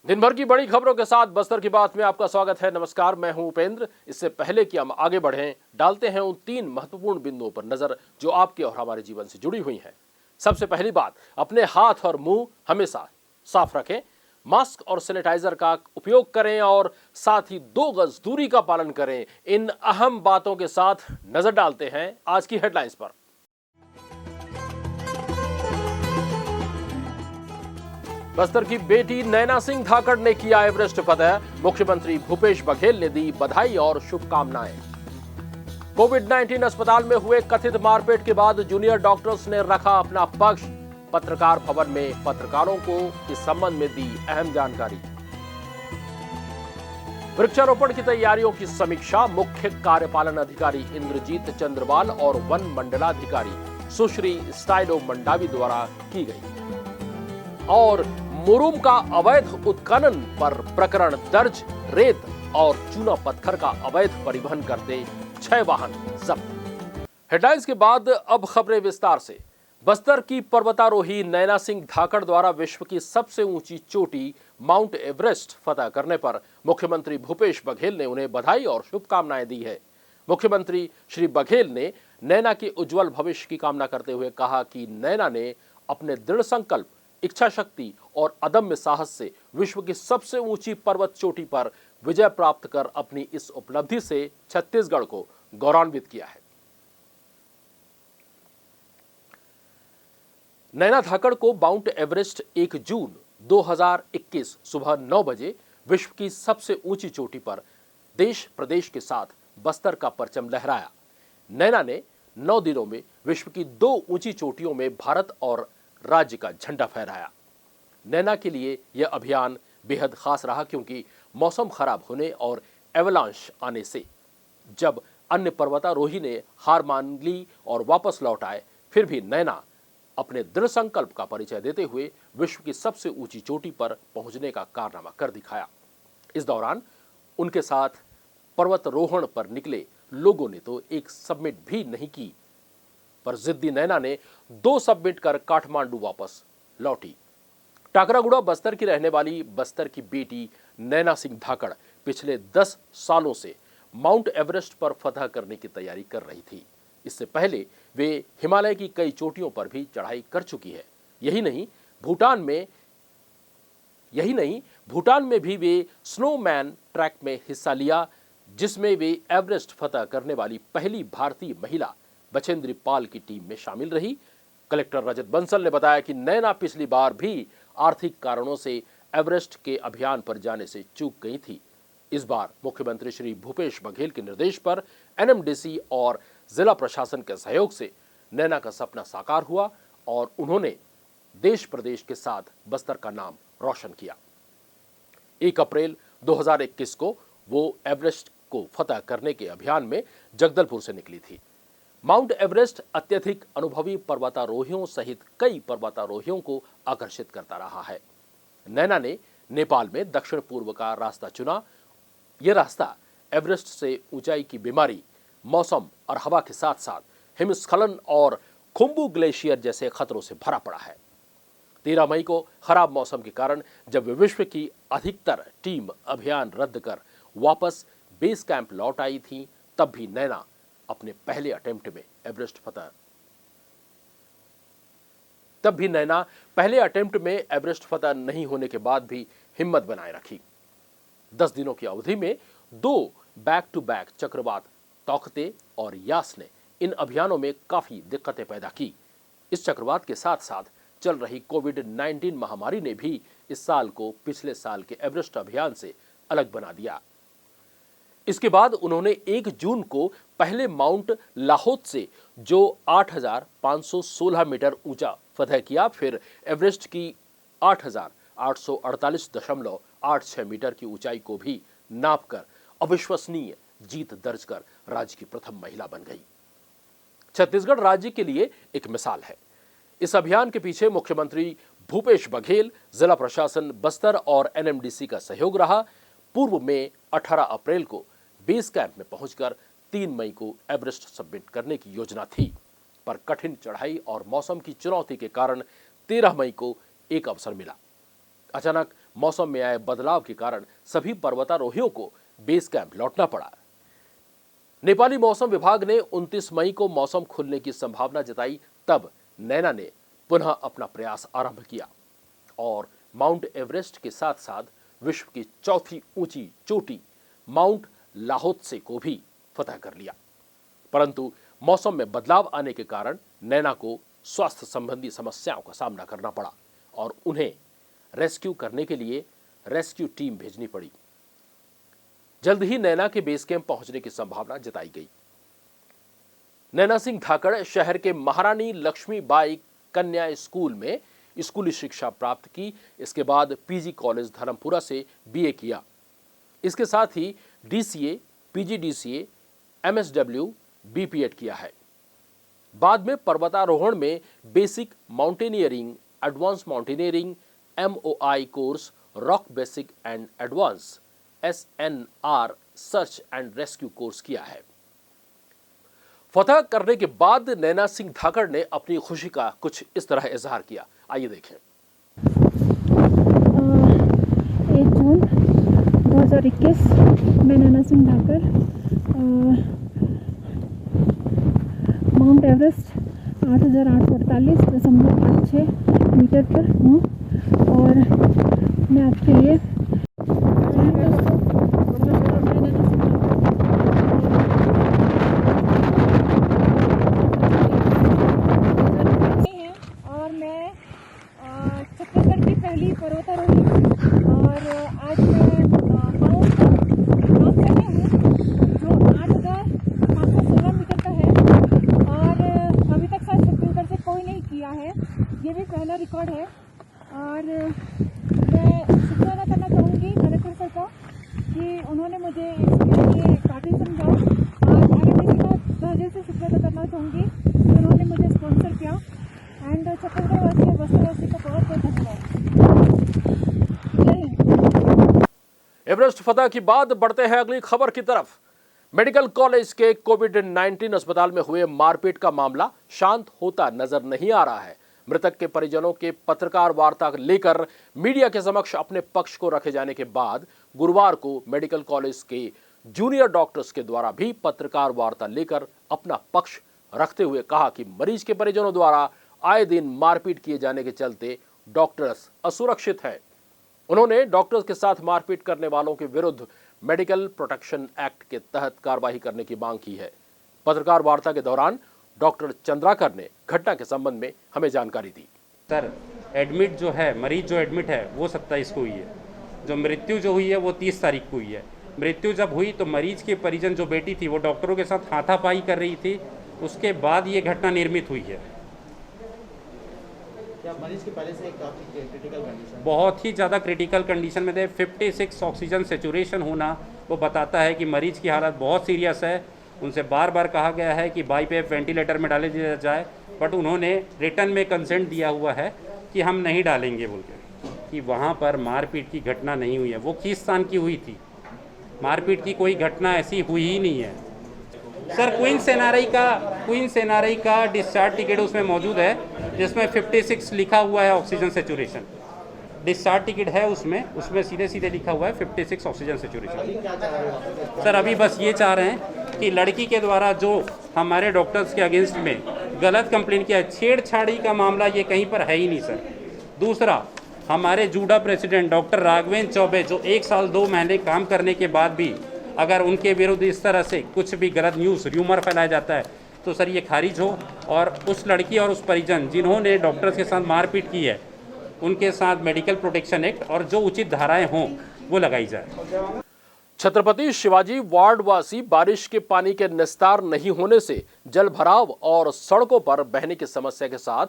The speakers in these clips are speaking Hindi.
दिन भर की बड़ी खबरों के साथ बस्तर की बात में आपका स्वागत है। नमस्कार, मैं हूं उपेंद्र। इससे पहले कि हम आगे बढ़ें, डालते हैं उन 3 महत्वपूर्ण बिंदुओं पर नजर जो आपके और हमारे जीवन से जुड़ी हुई हैं। सबसे पहली बात, अपने हाथ और मुंह हमेशा साफ रखें, मास्क और सैनिटाइजर का उपयोग करें और साथ ही 2 गज दूरी का पालन करें। इन अहम बातों के साथ नजर डालते हैं आज की हेडलाइंस पर। बस्तर की बेटी नैना सिंह धाकड़ ने किया एवरेस्ट फतह। मुख्यमंत्री भूपेश बघेल ने दी बधाई और शुभकामनाएं। कोविड-19 अस्पताल में हुए कथित मारपीट के बाद जूनियर डॉक्टर्स ने रखा अपना पक्ष। पत्रकार भवन में पत्रकारों को इस संबंध में दी अहम जानकारी। वृक्षारोपण की तैयारियों की समीक्षा मुख्य कार्यपालन अधिकारी इंद्रजीत चंद्रवाल और वन मंडलाधिकारी सुश्री स्टाइलो मंडावी द्वारा की गई। और मुरुम का अवैध उत्खनन पर प्रकरण दर्ज, रेत और चूना पत्थर का अवैध परिवहन करते 6 वाहन जब्त। हेडलाइंस के बाद अब खबरें विस्तार से। बस्तर की पर्वतारोही नैना सिंह धाकड़ द्वारा विश्व की सबसे ऊंची चोटी माउंट एवरेस्ट फतह करने पर मुख्यमंत्री भूपेश बघेल ने उन्हें बधाई और शुभकामनाएं दी है। मुख्यमंत्री श्री बघेल ने नैना के उज्जवल भविष्य की कामना करते हुए कहा कि नैना ने अपने दृढ़ संकल्प, इच्छा शक्ति और अदम्य साहस से विश्व की सबसे ऊंची पर्वत चोटी पर विजय प्राप्त कर अपनी इस उपलब्धि से छत्तीसगढ़ को गौरवान्वित किया है। नैना धाकड़ को माउंट एवरेस्ट 1 जून 2021 सुबह 9 बजे विश्व की सबसे ऊंची चोटी पर देश प्रदेश के साथ बस्तर का परचम लहराया। नैना ने 9 दिनों में विश्व की 2 ऊंची चोटियों में भारत और राज्य का झंडा फहराया। नैना के लिए यह अभियान बेहद खास रहा क्योंकि मौसम खराब होने और एवलांश आने से जब अन्य पर्वतारोही ने हार मान ली और वापस लौट आए, फिर भी नैना अपने दृढ़ संकल्प का परिचय देते हुए विश्व की सबसे ऊंची चोटी पर पहुंचने का कारनामा कर दिखाया। इस दौरान उनके साथ पर्वतारोहण पर निकले लोगों ने तो एक सबमिट भी नहीं की, पर जिद्दी नैना ने 2 सबमिट कर काठमांडू वापस लौटी। टाकरागुड़ा बस्तर की रहने वाली बस्तर की बेटी नैना सिंह धाकड़ पिछले 10 सालों से माउंट एवरेस्ट पर फतह करने की तैयारी कर रही थी। इससे पहले वे हिमालय की कई चोटियों पर भी चढ़ाई कर चुकी है। यही नहीं, भूटान में भी वे स्नोमैन ट्रैक में हिस्सा लिया, जिसमें वे एवरेस्ट फतह करने वाली पहली भारतीय महिला बछेंद्री पाल की टीम में शामिल रही। कलेक्टर रजत बंसल ने बताया कि नैना पिछली बार भी आर्थिक कारणों से एवरेस्ट के अभियान पर जाने से चूक गई थी। इस बार मुख्यमंत्री श्री भूपेश बघेल के निर्देश पर एनएमडीसी और जिला प्रशासन के सहयोग से नैना का सपना साकार हुआ और उन्होंने देश प्रदेश के साथ बस्तर का नाम रोशन किया। 1 अप्रैल 2021 को वो एवरेस्ट को फतह करने के अभियान में जगदलपुर से निकली थी। माउंट एवरेस्ट अत्यधिक अनुभवी पर्वतारोहियों सहित कई पर्वतारोहियों को आकर्षित करता रहा है। नैना ने नेपाल में दक्षिण पूर्व का रास्ता चुना। यह रास्ता एवरेस्ट से ऊंचाई की बीमारी, मौसम और हवा के साथ साथ हिमस्खलन और खुम्बू ग्लेशियर जैसे खतरों से भरा पड़ा है। 13 मई को खराब मौसम के कारण जब विश्व की अधिकतर टीम अभियान रद्द कर वापस बेस कैंप लौट आई थी, तब भी नैना अपने पहले अटेम्प्ट में एवरेस्ट फतह नहीं होने के बाद भी हिम्मत बनाए रखी। 10 दिनों की अवधि में 2 बैक टू बैक चक्रवात तौकते और यास ने इन अभियानों में काफी दिक्कतें पैदा की। इस चक्रवात के साथ साथ चल रही कोविड-19 महामारी ने भी इस साल को पिछले साल के एवरेस्ट अभियान से अलग बना दिया। इसके बाद उन्होंने 1 जून को पहले माउंट लाहौद से जो 8,516 मीटर ऊंचा फतह किया, फिर एवरेस्ट की 8,848.86 मीटर की ऊंचाई को भी नापकर अविश्वसनीय जीत दर्ज कर राज्य की प्रथम महिला बन गई। छत्तीसगढ़ राज्य के लिए एक मिसाल है। इस अभियान के पीछे मुख्यमंत्री भूपेश बघेल, जिला प्रशासन बस्तर और एनएमडीसी का सहयोग रहा। पूर्व में 18 अप्रैल को बेस कैंप में पहुंचकर 3 मई को एवरेस्ट सबमिट करने की योजना थी, पर कठिन चढ़ाई और मौसम की चुनौती के कारण 13 मई को एक अवसर मिला। अचानक मौसम में आए बदलाव के कारण सभी पर्वतारोहियों को बेस कैंप लौटना पड़ा। नेपाली मौसम विभाग ने 29 मई को मौसम खुलने की संभावना जताई, तब नैना ने पुनः अपना प्रयास आरंभ किया और माउंट एवरेस्ट के साथ साथ विश्व की चौथी ऊंची चोटी माउंट लाहोत्से को भी फतह कर लिया। परंतु मौसम में बदलाव आने के कारण नैना को स्वास्थ्य संबंधी समस्याओं का सामना करना पड़ा और उन्हें रेस्क्यू करने के लिए रेस्क्यू टीम भेजनी पड़ी। जल्द ही नैना के बेस कैंप पहुंचने की संभावना जताई गई। नैना सिंह धाकड़ शहर के महारानी लक्ष्मीबाई कन्या स्कूल में स्कूली शिक्षा प्राप्त की। इसके बाद पीजी कॉलेज धर्मपुरा से बीए किया। इसके साथ ही डीसीए, पीजीडीसीए, एमएसडब्ल्यू, बीपीएड किया है। बाद में पर्वतारोहण में basic mountaineering, advance mountaineering, MOI course, rock basic and advance, SNR search and rescue course किया है। फतह करने के बाद नैना सिंह धाकड़ ने अपनी खुशी का कुछ इस तरह इजहार किया। आइए देखें। 1 जून 2021 मैं नैना सिंह धाकड़ माउंट एवरेस्ट 8,848.86 मीटर पर हूँ और मैं आपके लिए छत्तीसगढ़ की पहली पर्वतारोही और आज मैं माउंट लाहोत्से में हूँ जो 8,516 मीटर का है और अभी तक शायद छत्तीसगढ़ से कोई नहीं किया है। ये भी पहला रिकॉर्ड है और मैं शुक्रिया अदा करना चाहूँगी कलेक्टर सर का कि उन्होंने मुझे इसके लिए काफ़ी समझाया और आगे का दर्जे से शुक्रिया अदा करना चाहूँगी कि उन्होंने मुझे स्पॉन्सर किया एंड छत्तीसगढ़ वासी और बस्तर का बहुत बहुत धन्यवाद। एवरेस्ट फतह के बाद बढ़ते हैं अगली खबर की तरफ। मेडिकल कॉलेज के कोविड-19 अस्पताल में हुए मारपीट का मामला शांत होता नजर नहीं आ रहा है। मृतक के परिजनों के पत्रकार वार्ता लेकर मीडिया के समक्ष अपने पक्ष को रखे जाने के बाद गुरुवार को मेडिकल कॉलेज के जूनियर डॉक्टर्स के द्वारा भी पत्रकार वार्ता लेकर अपना पक्ष रखते हुए कहा कि मरीज के परिजनों द्वारा आए दिन मारपीट किए जाने के चलते डॉक्टर्स असुरक्षित हैं। उन्होंने डॉक्टर्स के साथ मारपीट करने वालों के विरुद्ध मेडिकल प्रोटेक्शन एक्ट के तहत कार्रवाई करने की मांग की है। पत्रकार वार्ता के दौरान डॉक्टर चंद्राकर ने घटना के संबंध में हमें जानकारी दी। सर, एडमिट जो है, मरीज जो एडमिट है वो 27 को हुई है, जो मृत्यु जो हुई है वो 30 तारीख को हुई है। मृत्यु जब हुई तो मरीज के परिजन जो बेटी थी वो डॉक्टरों के साथ हाथापाई कर रही थी, उसके बाद ये घटना निर्मित हुई है। मरीज की पहले से काफी क्रिटिकल कंडीशन, बहुत ही ज़्यादा क्रिटिकल कंडीशन में थे। 56 ऑक्सीजन सेचुरेशन होना वो बताता है कि मरीज की हालत बहुत सीरियस है। उनसे बार बार कहा गया है कि बाईपेप वेंटिलेटर में डाले दिया जाए, बट उन्होंने रिटर्न में कंसेंट दिया हुआ है कि हम नहीं डालेंगे बोल के। कि वहाँ पर मारपीट की घटना नहीं हुई है, वो खींचतान की हुई थी। मारपीट की कोई घटना ऐसी हुई ही नहीं है। सर, क्वींस एनआरआई का डिस्चार्ज टिकट उसमें मौजूद है जिसमें 56 लिखा हुआ है ऑक्सीजन सेचुरेशन। डिस्चार्ज टिकट है उसमें सीधे सीधे लिखा हुआ है 56 ऑक्सीजन सेचुरेशन। सर, अभी बस ये चाह रहे हैं कि लड़की के द्वारा जो हमारे डॉक्टर्स के अगेंस्ट में गलत कंप्लेन किया है, छेड़छाड़ी का मामला ये कहीं पर है ही नहीं सर। दूसरा, हमारे JUDA president doctor Raghavendra Choubey जो 1 साल 2 महीने काम करने के बाद भी अगर उनके विरुद्ध इस तरह से कुछ भी गलत न्यूज़ र्यूमर फैलाया जाता है तो सर ये खारिज हो और उस लड़की और उस परिजन जिन्होंने डॉक्टर्स के साथ मारपीट की है उनके साथ मेडिकल प्रोटेक्शन एक्ट और जो उचित धाराएं हों वो लगाई जाए। छत्रपति शिवाजी वार्ड वासी बारिश के पानी के निस्तार नहीं होने से जल भराव और सड़कों पर बहने की समस्या के साथ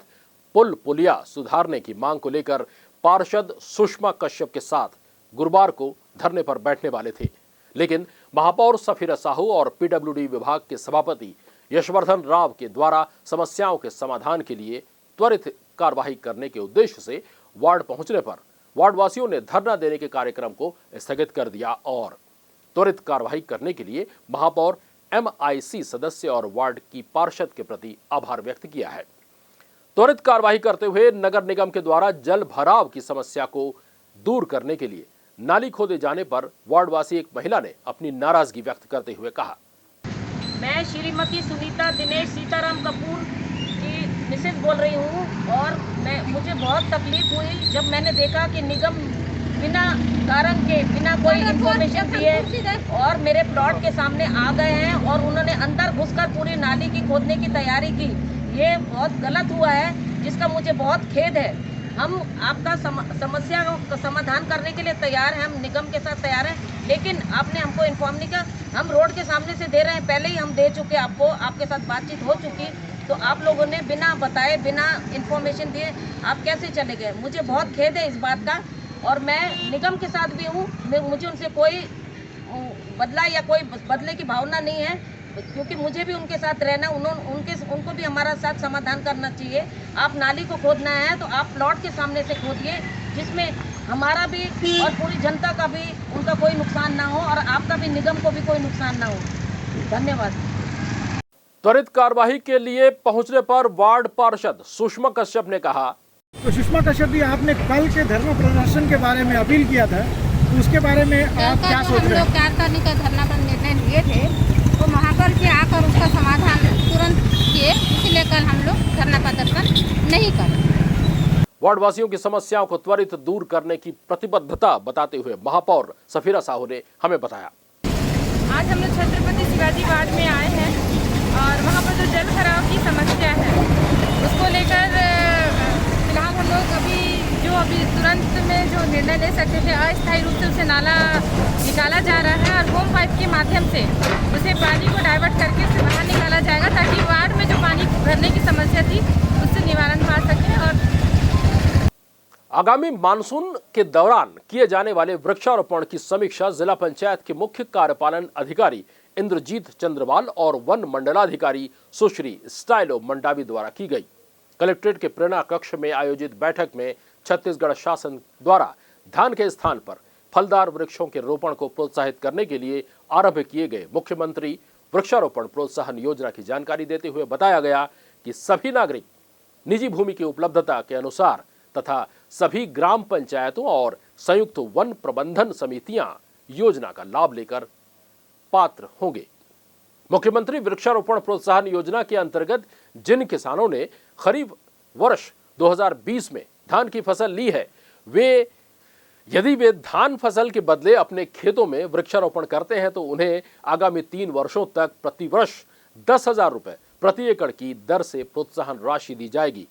पुल पुलिया सुधारने की मांग को लेकर पार्षद सुषमा कश्यप के साथ गुरुवार को धरने पर बैठने वाले थे, लेकिन महापौर सफीरा साहू और पीडब्ल्यूडी विभाग के सभापति यशवर्धन राव के द्वारा समस्याओं के समाधान के लिए त्वरित कार्रवाई करने के उद्देश्य से वार्ड पहुंचने पर वार्डवासियों ने धरना देने के कार्यक्रम को स्थगित कर दिया और त्वरित कार्रवाई करने के लिए महापौर MIC सदस्य और वार्ड की पार्षद के प्रति आभार व्यक्त किया है। त्वरित कार्रवाई करते हुए नगर निगम के द्वारा जल भराव की समस्या को दूर करने के लिए नाली खोदे जाने पर वार्डवासी एक महिला ने अपनी नाराजगी व्यक्त करते हुए कहा, मैं श्रीमती सुनीता दिनेश सीताराम कपूर की मिसेज बोल रही हूँ और मुझे बहुत तकलीफ हुई जब मैंने देखा कि निगम बिना कारण के बिना कोई इन्फॉर्मेशन दिए और मेरे प्लॉट के सामने आ गए हैं और उन्होंने अंदर घुसकर पूरी नाली की खोदने की तैयारी की। ये बहुत गलत हुआ है जिसका मुझे बहुत खेद है। हम आपका समस्या का समाधान करने के लिए तैयार हैं, हम निगम के साथ तैयार हैं, लेकिन आपने हमको इन्फॉर्म नहीं किया। हम रोड के सामने से दे रहे हैं, पहले ही हम दे चुके आपको, आपके साथ बातचीत हो चुकी, तो आप लोगों ने बिना बताए बिना इन्फॉर्मेशन दिए आप कैसे चले गए। मुझे बहुत खेद है इस बात का और मैं निगम के साथ भी हूँ, मुझे उनसे कोई बदला या कोई बदले की भावना नहीं है, क्योंकि मुझे भी उनके साथ रहना, उनको भी हमारा साथ समाधान करना चाहिए। आप नाली को खोदना है तो आप प्लॉट के सामने से खोदिए, जिसमें हमारा भी और पूरी जनता का भी उनका कोई नुकसान ना हो और आपका भी निगम को भी कोई नुकसान ना हो। धन्यवाद। त्वरित कार्यवाही के लिए पहुंचने पर वार्ड पार्षद सुषमा कश्यप ने कहा, तो सुषमा कश्यप जी, आपने कल के धरना प्रदर्शन के बारे में अपील किया था, तो उसके बारे में आप क्या सोच रहे हैं? हम लोग 4 तारीख का धरना पर निर्णय लिए थे, तो महापौर जी आकर उसका समाधान तुरंत किए, इसलिए कल हम लोग धरना प्रदर्शन नहीं कर। वार्डवासियों की समस्याओं को त्वरित दूर करने की प्रतिबद्धता बताते हुए महापौर सफीरा साहू ने हमें बताया, आज हम लोग छत्रपति शिवाजी वार्ड में आए हैं और वहाँ पर जो जल भराव की समस्या है उसको लेकर फिलहाल हम लोग अभी तुरंत में जो निर्णय ले सकते थे, अस्थायी रूप से उसे नाला निकाला जा रहा है और होम पाइप के माध्यम से उसे पानी को डाइवर्ट करके उसे बाहर निकाला जाएगा, ताकि वार्ड में जो पानी भरने की समस्या थी उससे निवारण पा सके। और आगामी मानसून के दौरान किए जाने वाले वृक्षारोपण की समीक्षा जिला पंचायत के मुख्य कार्यपालन अधिकारी इंद्रजीत चंद्रवाल और वन मंडलाधिकारी सुश्री स्टाइलो मंडावी द्वारा की गई। कलेक्ट्रेट के प्रेरणा कक्ष में आयोजित बैठक में छत्तीसगढ़ शासन द्वारा धान के स्थान पर फलदार वृक्षों के रोपण को प्रोत्साहित करने के लिए आरंभ किए गए मुख्यमंत्री वृक्षारोपण प्रोत्साहन योजना की जानकारी देते हुए बताया गया कि सभी नागरिक निजी भूमि की उपलब्धता के अनुसार तथा सभी ग्राम पंचायतों और संयुक्त वन प्रबंधन समितियां योजना का लाभ लेकर पात्र होंगे। मुख्यमंत्री वृक्षारोपण प्रोत्साहन योजना के अंतर्गत जिन किसानों ने खरीफ वर्ष 2020 में धान की फसल ली है, यदि वे धान फसल के बदले अपने खेतों में वृक्षारोपण करते हैं तो उन्हें आगामी 3 वर्षों तक प्रतिवर्ष 10,000 रुपए प्रति एकड़ की दर से प्रोत्साहन राशि दी जाएगी।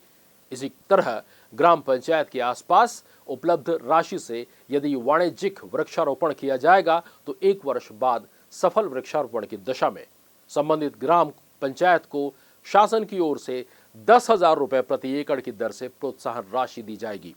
इसी तरह ग्राम पंचायत के आसपास उपलब्ध राशि से यदि वाणिज्यिक वृक्षारोपण किया जाएगा तो 1 वर्ष बाद सफल वृक्षारोपण की दशा में संबंधित ग्राम पंचायत को शासन की ओर से 10,000 रुपए प्रति एकड़ की दर से प्रोत्साहन राशि दी जाएगी।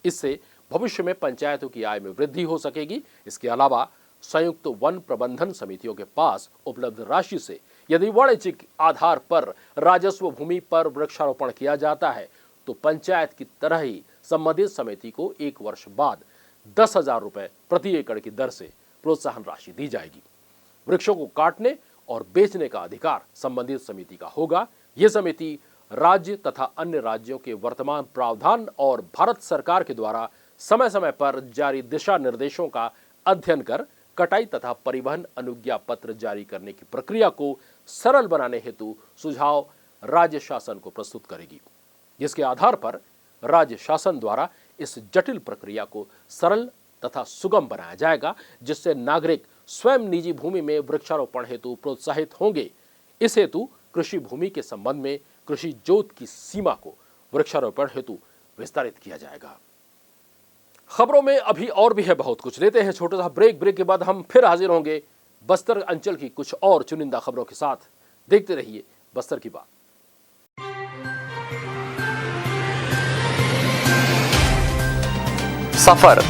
इससे भविष्य में पंचायतों की आय में वृद्धि हो सकेगी। इसके अलावा संयुक्त वन प्रबंधन समितियों के पास उपलब्ध राशि से यदि वाणिज्यिक आधार पर राजस्व भूमि पर वृक्षारोपण किया जाता है तो पंचायत की तरह ही संबंधित समिति को 1 वर्ष बाद 10,000 रुपए प्रति एकड़ की दर से प्रोत्साहन राशि दी जाएगी। वृक्षों को काटने और बेचने का अधिकार संबंधित समिति का होगा। यह समिति राज्य तथा अन्य राज्यों के वर्तमान प्रावधान और भारत सरकार के द्वारा समय समय पर जारी दिशा निर्देशों का अध्ययन कर कटाई तथा परिवहन अनुज्ञा पत्र जारी करने की प्रक्रिया को सरल बनाने हेतु सुझाव राज्य शासन को प्रस्तुत करेगी, जिसके आधार पर राज्य शासन द्वारा इस जटिल प्रक्रिया को सरल तथा सुगम बनाया जाएगा, जिससे नागरिक स्वयं निजी भूमि में वृक्षारोपण हेतु प्रोत्साहित होंगे। इस हेतु कृषि भूमि के संबंध में कृषि जोत की सीमा को वृक्षारोपण हेतु विस्तारित किया जाएगा। खबरों में अभी और भी है बहुत कुछ। लेते हैं छोटा सा ब्रेक के बाद हम फिर हाजिर होंगे बस्तर अंचल की कुछ और चुनिंदा खबरों के साथ। देखते रहिए बस्तर की बात। सफर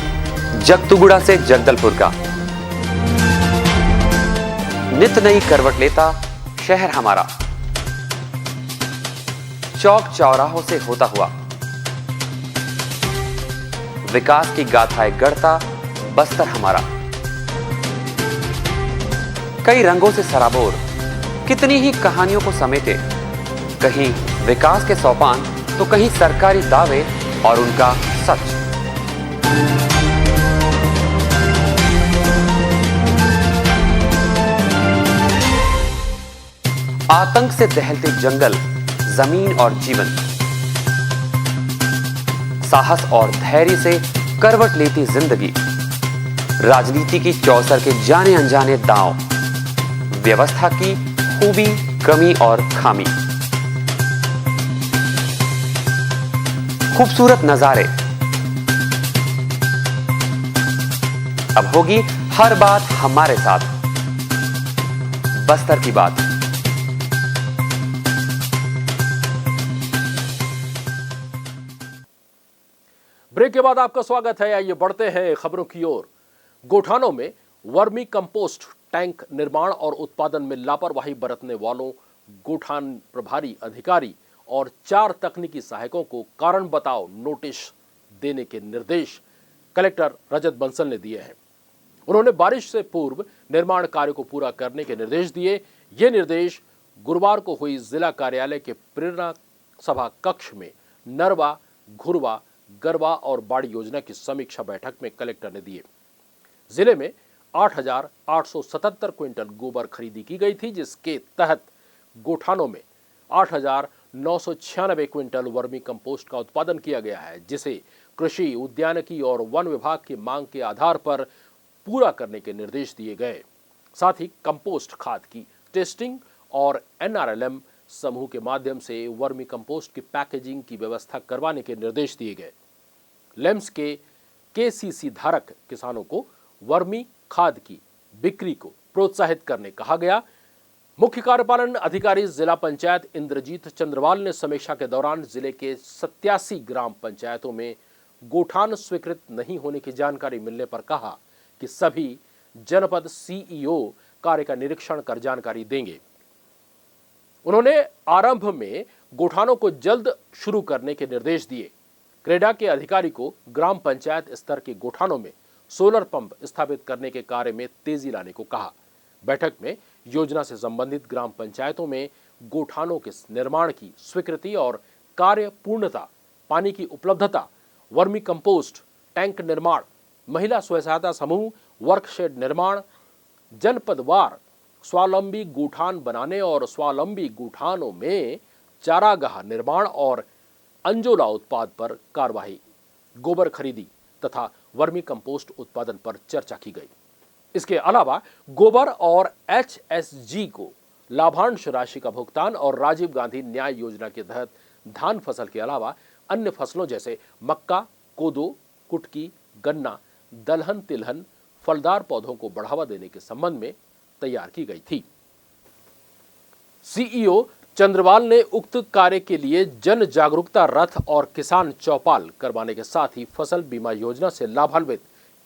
जगतुगुड़ा से जगदलपुर का, नित नई करवट लेता शहर हमारा, चौक चौराहों से होता हुआ विकास की गाथाएं गढ़ता बस्तर हमारा। कई रंगों से सराबोर कितनी ही कहानियों को समेटे, कहीं विकास के सोपान तो कहीं सरकारी दावे और उनका सच। आतंक से दहलते जंगल, जमीन और जीवन, साहस और धैर्य से करवट लेती जिंदगी, राजनीति की चौसर के जाने अनजाने दांव, व्यवस्था की खूबी, कमी और खामी, खूबसूरत नजारे। अब होगी हर बात हमारे साथ, बस्तर की बात। ब्रेक के बाद आपका स्वागत है। आइए बढ़ते हैं खबरों की ओर। गोठानों में वर्मी कंपोस्ट टैंक निर्माण और उत्पादन में लापरवाही बरतने वालों गोठान प्रभारी अधिकारी और 4 तकनीकी सहायकों को कारण बताओ नोटिस देने के निर्देश कलेक्टर रजत बंसल ने दिए हैं। उन्होंने बारिश से पूर्व निर्माण कार्य को पूरा करने के निर्देश दिए। ये निर्देश गुरुवार को हुई जिला कार्यालय के प्रेरणा सभा कक्ष में नरवा, घुरवा, गरवा और बाड़ी योजना की समीक्षा बैठक में कलेक्टर ने दिए। जिले में 8,877 क्विंटल गोबर खरीदी की गई थी, जिसके तहत गोठानों में 8,996 क्विंटल वर्मी कंपोस्ट का उत्पादन किया गया है, जिसे कृषि, उद्यानिकी और वन विभाग की मांग के आधार पर पूरा करने के निर्देश दिए गए। साथ ही कंपोस्ट खाद की टेस्टिंग और NRLM समूह के माध्यम से वर्मी कंपोस्ट की पैकेजिंग की व्यवस्था करवाने के निर्देश दिए गए। लेम्स के KCC धारक किसानों को वर्मी खाद की बिक्री को प्रोत्साहित करने कहा गया। मुख्य कार्यपालन अधिकारी जिला पंचायत इंद्रजीत चंद्रवाल ने समीक्षा के दौरान जिले के 87 ग्राम पंचायतों में गोठान स्वीकृत नहीं होने की जानकारी मिलने पर कहा कि सभी जनपद CEO कार्य का निरीक्षण कर जानकारी देंगे। उन्होंने आरंभ में गोठानों को जल्द शुरू करने के निर्देश दिए। क्रेडा के अधिकारी को ग्राम पंचायत स्तर के गोठानों में सोलर पंप स्थापित करने के कार्य में तेजी लाने को कहा। बैठक में योजना से संबंधित ग्राम पंचायतों में गोठानों के निर्माण की स्वीकृति और कार्य पूर्णता, पानी की उपलब्धता, वर्मी कंपोस्ट टैंक निर्माण, महिला स्व सहायता समूह, वर्कशेड निर्माण, जनपदवार स्वावलंबी गोठान बनाने और स्वावलंबी गोठानों में चारागाह निर्माण और अंजोला उत्पाद पर कार्रवाई, गोबर खरीदी तथा वर्मी कंपोस्ट उत्पादन पर चर्चा की गई। इसके अलावा गोबर और HSG को लाभांश राशि का भुगतान और राजीव गांधी न्याय योजना के तहत धान फसल के अलावा अन्य फसलों जैसे मक्का, कोदो, कुटकी, गन्ना, दलहन, तिलहन, फलदार पौधों को बढ़ावा देने के संबंध में तैयार की गई थी। CEO चंद्रवाल ने उक्त कार्य के लिए जन जागरूकता रथ और किसान चौपाल करवाने के साथ ही फसल बीमा योजना से लाभान्वित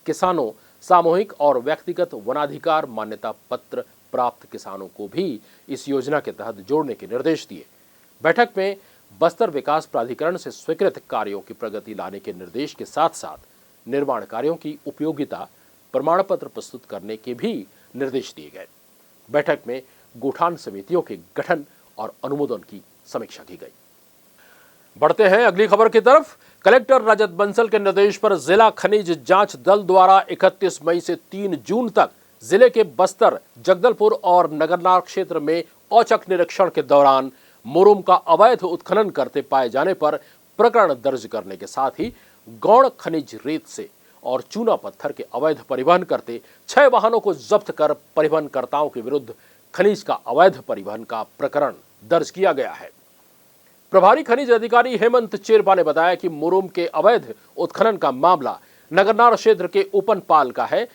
किसानों, सामूहिक और व्यक्तिगत वनाधिकार मान्यता पत्र प्राप्त किसानों को भी इस योजना के तहत जोड़ने के निर्देश दिए। बैठक में बस्तर विकास प्राधिकरण से स्वीकृत कार्यों की प्रगति लाने के निर्देश के साथ साथ निर्माण कार्यों की उपयोगिता प्रमाण पत्र प्रस्तुत करने के भी निर्देश दिए गए। बैठक में गोठान समितियों के गठन और अनुमोदन की समीक्षा की गई। बढ़ते हैं अगली खबर की तरफ। कलेक्टर रजत बंसल के निर्देश पर जिला खनिज जांच दल द्वारा 31 मई से 3 जून तक जिले के बस्तर, जगदलपुर और नगरनार क्षेत्र में औचक निरीक्षण के दौरान मुरुम का अवैध उत्खनन करते पाए जाने पर प्रकरण दर्ज करने के साथ ही गौण खनिज रेत से और चूना पत्थर के अवैध परिवहन करते 6 वाहनों को जब्त कर परिवहनकर्ताओं के विरुद्ध खनिज का अवैध परिवहन का प्रकरण दर्ज किया गया है। प्रभारी खनिज अधिकारी हेमंत चेरपा ने बताया कि मुरुम के अवैध उत्खनन का मामला नगरनार क्षेत्र के उपनपाल का है।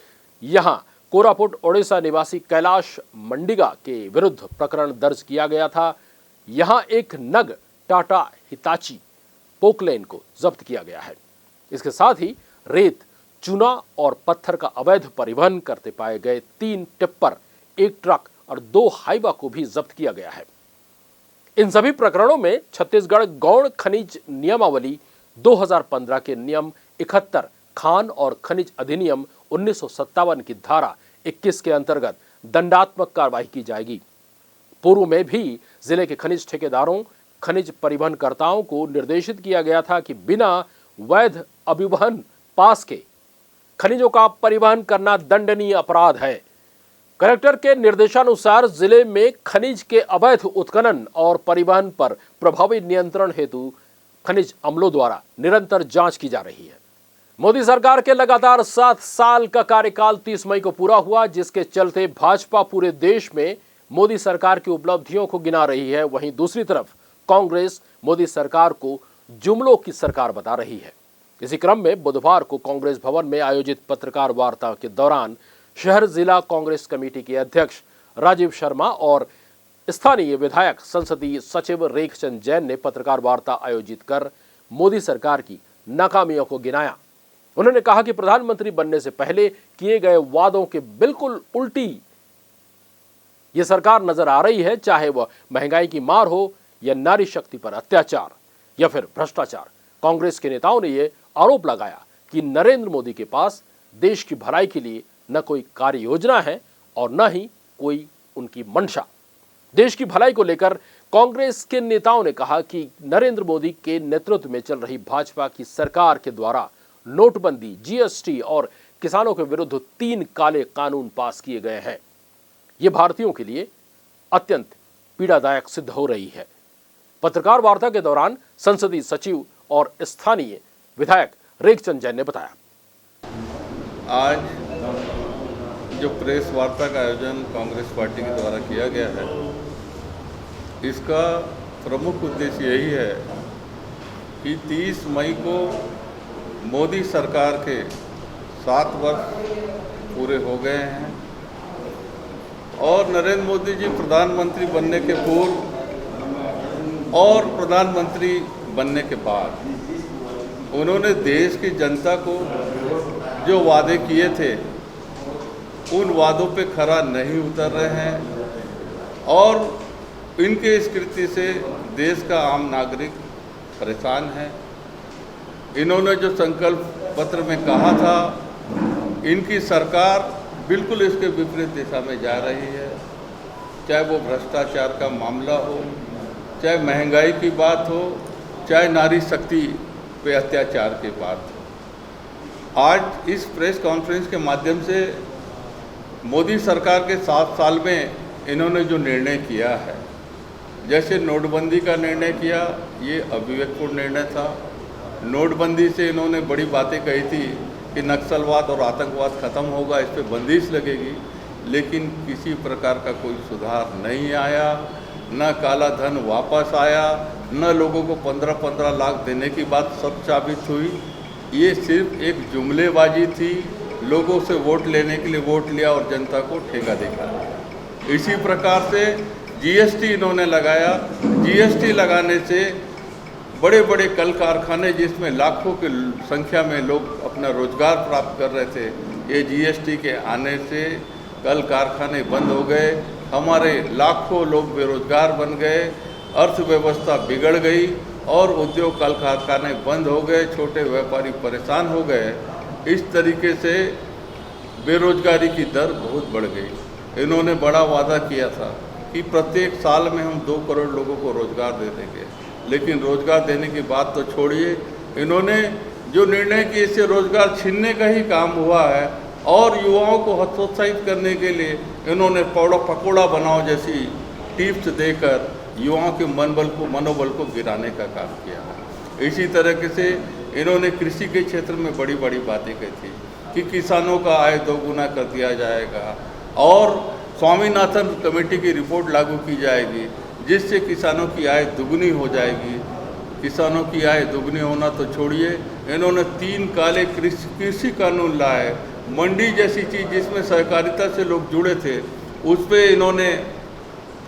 यहां कोरापुट ओडिशा निवासी कैलाश मंडिगा के विरुद्ध प्रकरण दर्ज किया गया था। यहां एक नग टाटा हिताची पोकलेन को जब्त किया गया है। इसके साथ ही रेत, चूना और पत्थर का अवैध परिवहन करते पाए गए 3 टिप्पर, 1 ट्रक और 2 हाइवा को भी जब्त किया गया है। इन सभी प्रकरणों में छत्तीसगढ़ गौण खनिज नियमावली 2015 के नियम 71, खान और खनिज अधिनियम 1957 की धारा 21 के अंतर्गत दंडात्मक कार्रवाई की जाएगी। पूर्व में भी जिले के खनिज ठेकेदारों, खनिज परिवहनकर्ताओं को निर्देशित किया गया था कि बिना वैध अभिवहन पास के खनिजों का परिवहन करना दंडनीय अपराध है। कलेक्टर के निर्देशानुसार जिले में खनिज के अवैध उत्खनन और परिवहन पर प्रभावी नियंत्रण हेतु खनिज अमलों द्वारा निरंतर जांच की जा रही है। मोदी सरकार के लगातार 7 साल का कार्यकाल 30 मई को पूरा हुआ, जिसके चलते भाजपा पूरे देश में मोदी सरकार की उपलब्धियों को गिना रही है। वहीं दूसरी तरफ कांग्रेस मोदी सरकार को जुमलों की सरकार बता रही है। इसी क्रम में बुधवार को कांग्रेस भवन में आयोजित पत्रकार वार्ता के दौरान शहर जिला कांग्रेस कमेटी के अध्यक्ष राजीव शर्मा और स्थानीय विधायक संसदीय सचिव रेखचंद जैन ने पत्रकार वार्ता आयोजित कर मोदी सरकार की नाकामियों को गिनाया। उन्होंने कहा कि प्रधानमंत्री बनने से पहले किए गए वादों के बिल्कुल उल्टी ये सरकार नजर आ रही है, चाहे वह महंगाई की मार हो या नारी शक्ति पर अत्याचार या फिर भ्रष्टाचार। कांग्रेस के नेताओं ने यह आरोप लगाया कि नरेंद्र मोदी के पास देश की भलाई के लिए न कोई कार्य योजना है और न ही कोई उनकी मंशा। देश की भलाई को लेकर कांग्रेस के नेताओं ने कहा कि नरेंद्र मोदी के नेतृत्व में चल रही भाजपा की सरकार के द्वारा नोटबंदी, जीएसटी और किसानों के विरुद्ध 3 काले कानून पास किए गए हैं। ये भारतीयों के लिए अत्यंत पीड़ादायक सिद्ध हो रही है। पत्रकार वार्ता के दौरान संसदीय सचिव और स्थानीय विधायक रेखचंद जैन ने बताया, आज जो प्रेस वार्ता का आयोजन कांग्रेस पार्टी के द्वारा किया गया है, इसका प्रमुख उद्देश्य यही है कि 30 मई को मोदी सरकार के 7 वर्ष पूरे हो गए हैं और नरेंद्र मोदी जी प्रधानमंत्री बनने के पूर्व और प्रधानमंत्री बनने के बाद उन्होंने देश की जनता को जो वादे किए थे उन वादों पे खरा नहीं उतर रहे हैं और इनके इस कृत्य से देश का आम नागरिक परेशान है। इन्होंने जो संकल्प पत्र में कहा था, इनकी सरकार बिल्कुल इसके विपरीत दिशा में जा रही है। चाहे वो भ्रष्टाचार का मामला हो, चाहे महंगाई की बात हो, चाहे नारी शक्ति पे अत्याचार की बात हो। आज इस प्रेस कॉन्फ्रेंस के माध्यम से मोदी सरकार के 7 साल में इन्होंने जो निर्णय किया है, जैसे नोटबंदी का निर्णय किया, ये अविवेकपूर्ण निर्णय था। नोटबंदी से इन्होंने बड़ी बातें कही थी कि नक्सलवाद और आतंकवाद खत्म होगा, इस पर बंदिश लगेगी, लेकिन किसी प्रकार का कोई सुधार नहीं आया, न काला धन वापस आया, न लोगों को 15-15 लाख देने की बात सब साबित हुई। ये सिर्फ एक जुमलेबाजी थी, लोगों से वोट लेने के लिए वोट लिया और जनता को ठेका दिखाया। इसी प्रकार से जीएसटी इन्होंने लगाया। जीएसटी लगाने से बड़े बड़े कल कारखाने जिसमें लाखों की संख्या में लोग अपना रोजगार प्राप्त कर रहे थे, ये जीएसटी के आने से कल कारखाने बंद हो गए, हमारे लाखों लोग बेरोजगार बन गए, अर्थव्यवस्था बिगड़ गई और उद्योग कल कारखाने बंद हो गए, छोटे व्यापारी परेशान हो गए। इस तरीके से बेरोजगारी की दर बहुत बढ़ गई। इन्होंने बड़ा वादा किया था कि प्रत्येक साल में हम 2 करोड़ लोगों को रोजगार दे देंगे, लेकिन रोजगार देने की बात तो छोड़िए, इन्होंने जो निर्णय किए इससे रोजगार छीनने का ही काम हुआ है और युवाओं को हतोत्साहित करने के लिए इन्होंने पकौड़ा बनाओ जैसी टिप्स देकर युवाओं के मनोबल को गिराने का काम किया है। इसी तरीके से इन्होंने कृषि के क्षेत्र में बड़ी बड़ी बातें कही थी कि किसानों का आय 2 गुना कर दिया जाएगा और स्वामीनाथन कमेटी की रिपोर्ट लागू की जाएगी, जिससे किसानों की आय दुगनी हो जाएगी। किसानों की आय दुगनी होना तो छोड़िए, इन्होंने 3 काले कृषि कानून लाए। मंडी जैसी चीज़ जिसमें सहकारिता से लोग जुड़े थे, उस पर इन्होंने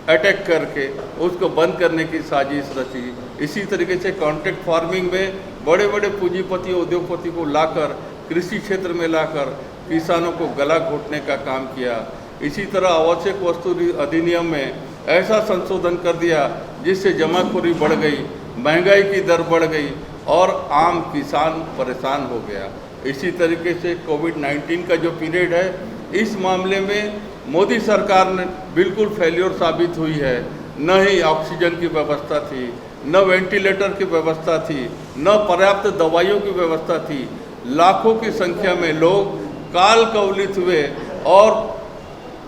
अटैक करके उसको बंद करने की साजिश रची। इसी तरीके से कॉन्ट्रैक्ट फार्मिंग में बड़े बड़े पूंजीपति उद्योगपति को लाकर कृषि क्षेत्र में लाकर किसानों को गला घोटने का काम किया। इसी तरह आवश्यक वस्तु अधिनियम में ऐसा संशोधन कर दिया जिससे जमाखोरी बढ़ गई, महंगाई की दर बढ़ गई और आम किसान परेशान हो गया। इसी तरीके से कोविड-19 का जो पीरियड है, इस मामले में मोदी सरकार ने बिल्कुल फेल्योर साबित हुई है। न ही ऑक्सीजन की व्यवस्था थी, न वेंटिलेटर की व्यवस्था थी, न पर्याप्त दवाइयों की व्यवस्था थी। लाखों की संख्या में लोग काल कवलित हुए और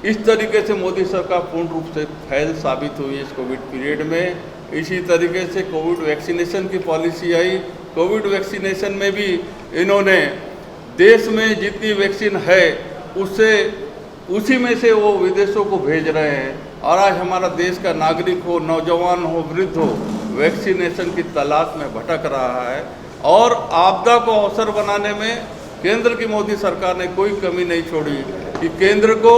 इस तरीके से मोदी सरकार पूर्ण रूप से फैल साबित हुई इस कोविड पीरियड में। इसी तरीके से कोविड वैक्सीनेशन की पॉलिसी आई। कोविड वैक्सीनेशन में भी इन्होंने देश में जितनी वैक्सीन है उससे उसी में से वो विदेशों को भेज रहे हैं और आज हमारा देश का नागरिक हो, नौजवान हो, वृद्ध हो, वैक्सीनेशन की तलाश में भटक रहा है। और आपदा को अवसर बनाने में केंद्र की मोदी सरकार ने कोई कमी नहीं छोड़ी कि केंद्र को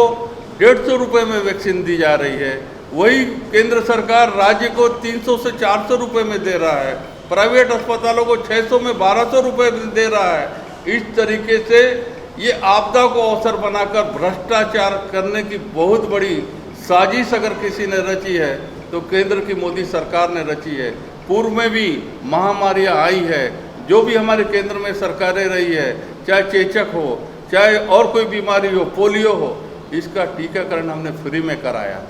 150 रुपये में वैक्सीन दी जा रही है, वही केंद्र सरकार राज्य को 300 से 400 रुपये में दे रहा है, प्राइवेट अस्पतालों को 600 में 1200 रुपये दे रहा है। इस तरीके से ये आपदा को अवसर बनाकर भ्रष्टाचार करने की बहुत बड़ी साजिश अगर किसी ने रची है तो केंद्र की मोदी सरकार ने रची है। पूर्व में भी महामारियां आई है, जो भी हमारे केंद्र में सरकारें रही है, चाहे चेचक हो, चाहे और कोई बीमारी हो, पोलियो हो, इसका टीकाकरण हमने फ्री में कराया।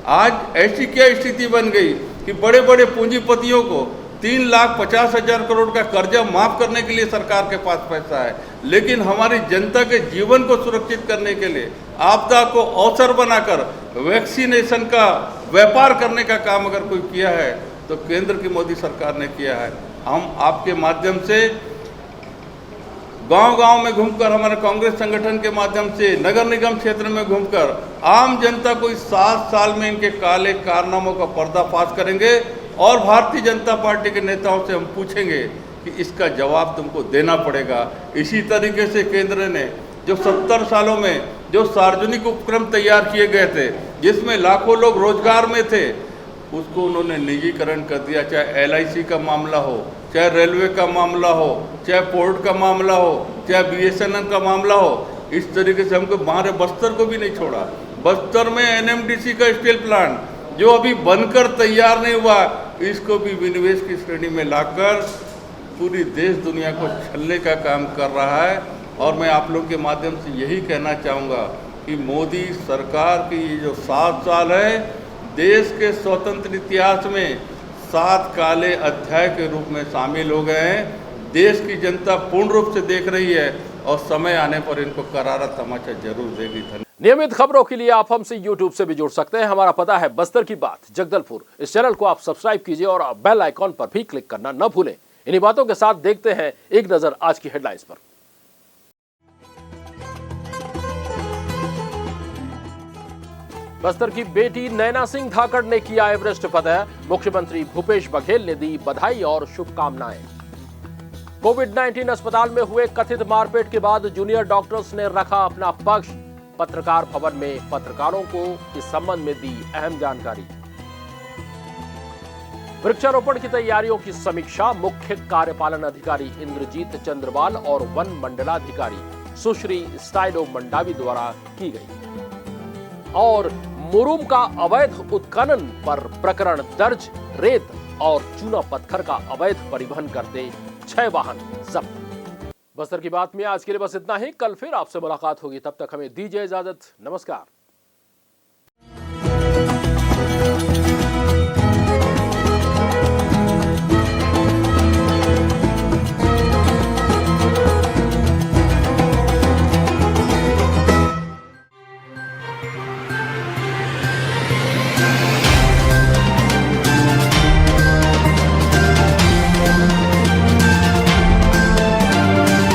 आज ऐसी क्या स्थिति बन गई कि बड़े बड़े पूंजीपतियों को 3,50,000 करोड़ का कर्जा माफ करने के लिए सरकार के पास पैसा है, लेकिन हमारी जनता के जीवन को सुरक्षित करने के लिए आपदा को अवसर बनाकर वैक्सीनेशन का व्यापार करने का काम अगर कोई किया है तो केंद्र की मोदी सरकार ने किया है। हम आपके माध्यम से गांव-गांव में घूमकर, हमारे कांग्रेस संगठन के माध्यम से नगर निगम क्षेत्र में घूमकर आम जनता को इस 7 साल में इनके काले कारनामों का पर्दाफाश करेंगे और भारतीय जनता पार्टी के नेताओं से हम पूछेंगे कि इसका जवाब तुमको देना पड़ेगा। इसी तरीके से केंद्र ने जो 70 सालों में जो सार्वजनिक उपक्रम तैयार किए गए थे, जिसमें लाखों लोग रोजगार में थे, उसको उन्होंने निजीकरण कर दिया। चाहे LIC का मामला हो, चाहे रेलवे का मामला हो, चाहे पोर्ट का मामला हो, चाहे BSNL का मामला हो, इस तरीके से हमको हमारे बस्तर को भी नहीं छोड़ा। बस्तर में NMDC का स्टील प्लांट जो अभी बनकर तैयार नहीं हुआ, इसको भी विनिवेश की श्रेणी में लाकर पूरी देश दुनिया को छलने का काम कर रहा है। और मैं आप लोगों के माध्यम से यही कहना चाहूँगा कि मोदी सरकार की जो 7 साल है, देश के स्वतंत्र इतिहास में 7 काले अध्याय के रूप में शामिल हो गए हैं। देश की जनता पूर्ण रूप से देख रही है और समय आने पर इनको करारा तमाचा जरूर देगी। धन्यवाद। नियमित खबरों के लिए आप हमसे YouTube से भी जुड़ सकते हैं। हमारा पता है बस्तर की बात, जगदलपुर। इस चैनल को आप सब्सक्राइब कीजिए और बेल आइकॉन पर भी क्लिक करना न भूलें। इन्हीं बातों के साथ देखते हैं एक नजर आज की हेडलाइंस पर। बस्तर की बेटी नैना सिंह धाकड़ ने किया एवरेस्ट फतह। मुख्यमंत्री भूपेश बघेल ने दी बधाई और शुभकामनाएं। कोविड-19 अस्पताल में हुए कथित मारपीट के बाद जूनियर डॉक्टर्स ने रखा अपना पक्ष। पत्रकार भवन में पत्रकारों को इस संबंध में दी अहम जानकारी। वृक्षारोपण की तैयारियों की समीक्षा मुख्य कार्यपालन अधिकारी इंद्रजीत चंद्रवाल और वन मंडलाधिकारी सुश्री स्टाइलो मंडावी द्वारा की गई। और मुरुम का अवैध उत्खनन पर प्रकरण दर्ज। रेत और चूना पत्थर का अवैध परिवहन करते 6 वाहन जब्त। बस्तर की बात में आज के लिए बस इतना ही। कल फिर आपसे मुलाकात होगी, तब तक हमें दीजिए इजाजत। नमस्कार।